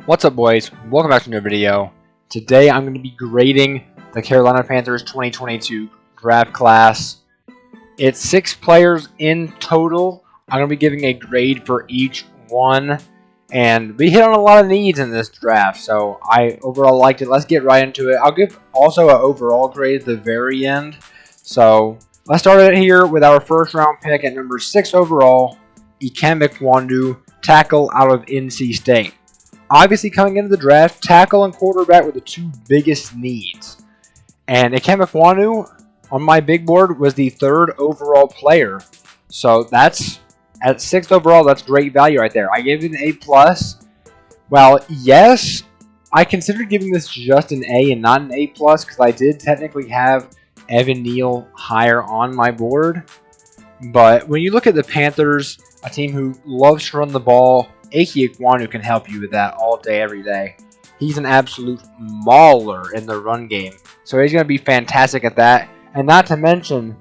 What's up, boys? Welcome back to a new video. Today I'm going to be grading the Carolina Panthers 2022 draft class. It's 6 players in total. I'm going to be giving a grade for each one, and we hit on a lot of needs in this draft, so I overall liked it. Let's get right into it. I'll give also an overall grade at the very end. So let's start it here with our first round pick at number 6 overall, Wandu, tackle out of NC State. Obviously, coming into the draft, tackle and quarterback were the two biggest needs. And Wandu on my big board was the 3rd overall player. So that's at 6th overall, that's great value right there. I gave it an A+. Well, yes, I considered giving this just an A and not an A+, because I did technically have Evan Neal higher on my board. But when you look at the Panthers, a team who loves to run the ball, Wandu can help you with that all day, every day. He's an absolute mauler in the run game. So he's going to be fantastic at that. And not to mention,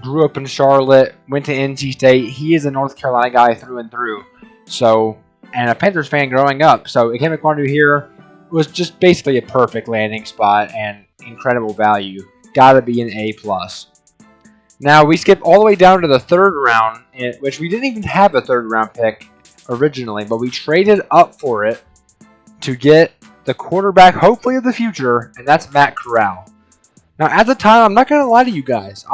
grew up in Charlotte, went to NC State. He is a North Carolina guy through and through. So, and a Panthers fan growing up. So Wandu here was just basically a perfect landing spot and incredible value. Gotta be an A+. Now, we skip all the way down to the 3rd round, which we didn't even have a 3rd round pick originally, but we traded up for it to get the quarterback, hopefully of the future, and that's Matt Corral. Now, at the time, I'm not going to lie to you guys,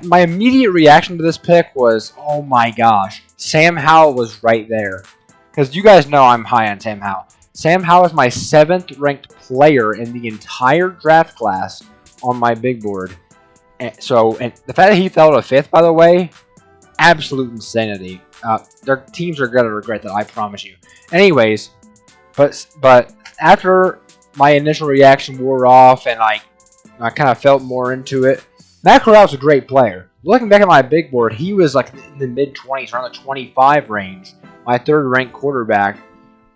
my immediate reaction to this pick was, oh my gosh, Sam Howell was right there. Because you guys know I'm high on Sam Howell. Sam Howell is my 7th ranked player in the entire draft class on my big board. And the fact that he fell to 5th, by the way, absolute insanity. Their teams are going to regret that, I promise you. Anyways, but after my initial reaction wore off and I kind of felt more into it, Matt Corral's a great player. Looking back at my big board, he was like in the mid-20s, around the 25 range. My 3rd ranked quarterback.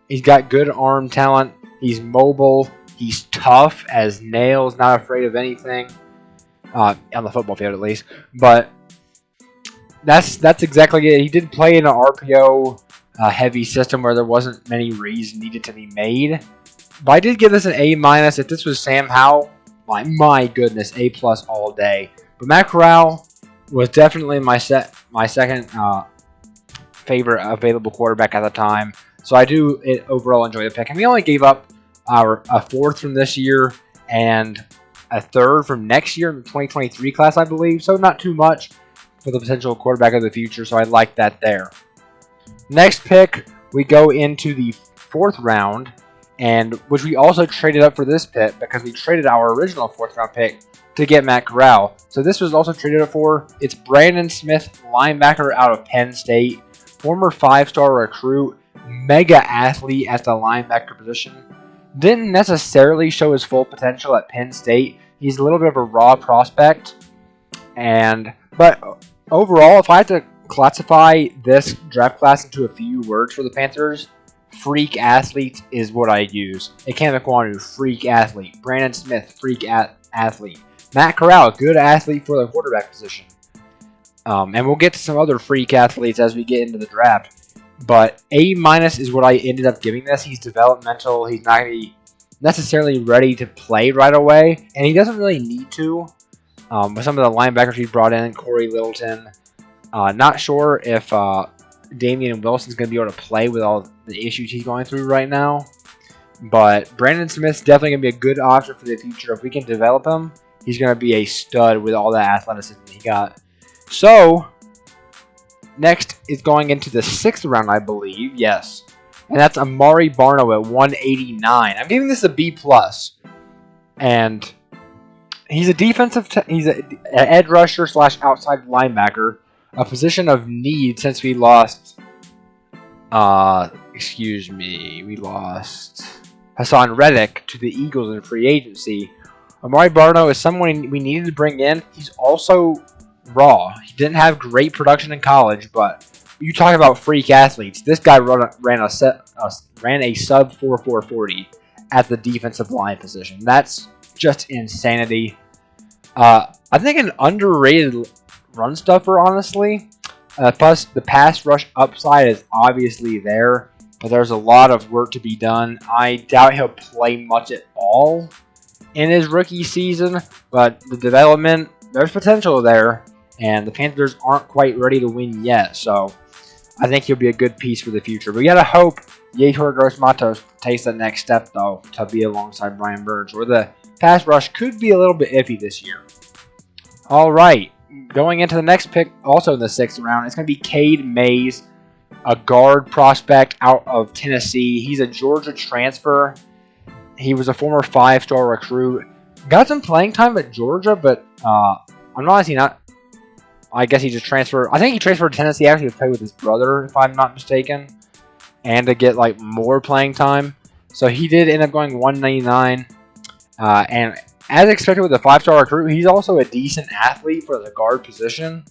He's got good arm talent. He's mobile. He's tough as nails, not afraid of anything. On the football field, at least. But that's exactly it. He did play in an RPO heavy system where there wasn't many reads needed to be made. But I did give this an A-. If this was Sam Howell, my goodness, A+ all day. But Matt Corral was definitely my second favorite available quarterback at the time. So I do overall enjoy the pick. And we only gave up a 4th from this year and a 3rd from next year in the 2023 class, I believe. So not too much for the potential quarterback of the future. So I like that there. Next pick, we go into the 4th round, and which we also traded up for this pick because we traded our original 4th round pick to get Matt Corral. So this was also traded up for. It's Brandon Smith, linebacker out of Penn State, former 5-star recruit, mega athlete at the linebacker position. Didn't necessarily show his full potential at Penn State. He's a little bit of a raw prospect. But overall, if I had to classify this draft class into a few words for the Panthers, freak athlete is what I use. Wandu, freak athlete. Brandon Smith, freak athlete. Matt Corral, good athlete for the quarterback position. And we'll get to some other freak athletes as we get into the draft. But A- is what I ended up giving this. He's developmental. He's not necessarily ready to play right away. And he doesn't really need to. With some of the linebackers he brought in, Corey Littleton. Not sure if Damian Wilson's going to be able to play with all the issues he's going through right now. But Brandon Smith's definitely going to be a good option for the future. If we can develop him, he's going to be a stud with all that athleticism he got. So next is going into the 6th round, I believe. Yes. And that's Amari Barno at 189. I'm giving this a B+. And he's he's an edge rusher / outside linebacker. A position of need since we lost... we lost Hassan Reddick to the Eagles in free agency. Amari Barno is someone we needed to bring in. He's also raw. He didn't have great production in college, but you talk about freak athletes. This guy ran a sub 4.40 at the defensive line position. That's just insanity. I think an underrated run stuffer, honestly. Plus, the pass rush upside is obviously there. but there's a lot of work to be done. I doubt he'll play much at all in his rookie season, but the development, there's potential there, and the Panthers aren't quite ready to win yet, so I think he'll be a good piece for the future. We gotta hope Yetur Gross-Matos takes the next step, though, to be alongside Brian Burns, where the pass rush could be a little bit iffy this year. All right, going into the next pick, also in the 6th round, it's going to be Cade Mays, a guard prospect out of Tennessee. He's a Georgia transfer. He was a former 5-star recruit. Got some playing time at Georgia, but I'm honestly not. I guess he just transferred. I think he transferred to Tennessee actually to play with his brother, if I'm not mistaken, and to get like more playing time. So he did end up going 199, and as expected with a 5-star recruit, he's also a decent athlete for the guard position.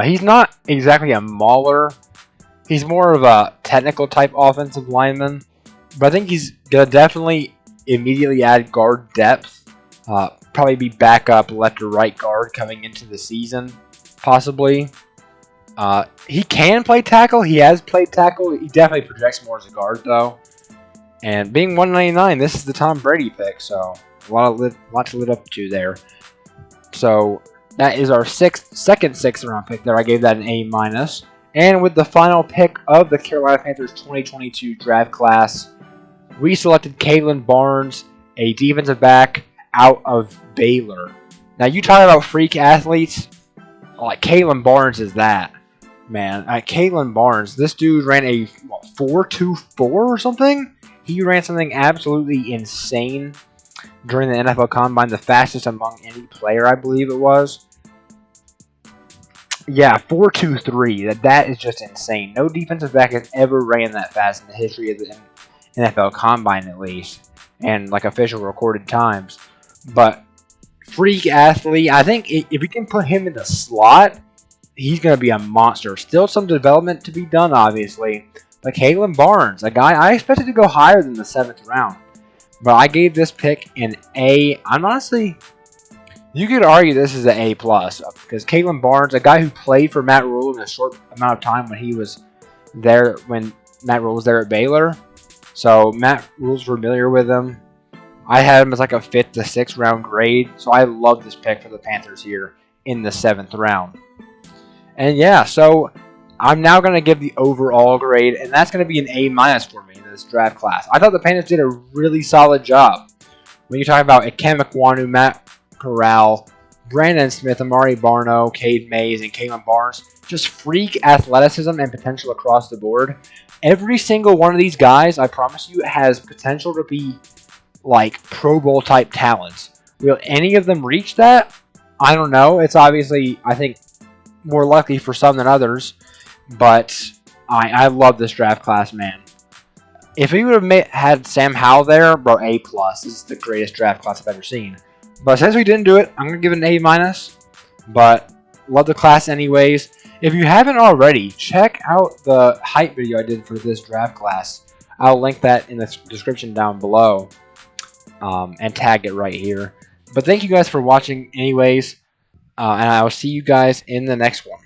He's not exactly a mauler. He's more of a technical type offensive lineman. But I think he's going to definitely immediately add guard depth. Probably be backup left or right guard coming into the season, possibly. He can play tackle. He has played tackle. He definitely projects more as a guard, though. And being 199, this is the Tom Brady pick, so a lot to live up to there. So that is our second 6th round pick there. I gave that an A-. And with the final pick of the Carolina Panthers 2022 draft class, we selected Kalen Barnes, a defensive back out of Baylor. Now, you talk about freak athletes, like Kalen Barnes is that, man. Kalen Barnes, this dude ran a 4.24 or something? He ran something absolutely insane during the NFL Combine, the fastest among any player, I believe it was. Yeah, 4.23. That is just insane. No defensive back has ever ran that fast in the history of the NFL Combine, at least, and like official recorded times. But freak athlete, I think if you can put him in the slot, he's going to be a monster. Still some development to be done, obviously. But Kalen Barnes, a guy I expected to go higher than the 7th round. But I gave this pick an A. I'm honestly, you could argue this is an A+, because Kalen Barnes, a guy who played for Matt Rule in a short amount of time when he was there, when Matt Rule was there at Baylor. So Matt Rule's familiar with him. I had him as like a 5th to 6th round grade. So I love this pick for the Panthers here in the 7th round. And yeah, so I'm now going to give the overall grade, and that's going to be an A- for me in this draft class. I thought the Panthers did a really solid job. When you talk about Ikem Ekwonu, Matt Corral, Brandon Smith, Amari Barno, Cade Mays, and Kalen Barnes, just freak athleticism and potential across the board. Every single one of these guys, I promise you, has potential to be like Pro Bowl type talents. Will any of them reach that? I don't know. It's obviously, I think, more likely for some than others. But I love this draft class, man. If we would have had Sam Howell there, bro, A+. This is the greatest draft class I've ever seen. But since we didn't do it, I'm going to give it an A-. But love the class anyways. If you haven't already, check out the hype video I did for this draft class. I'll link that in the description down below. And tag it right here. But thank you guys for watching anyways. And I will see you guys in the next one.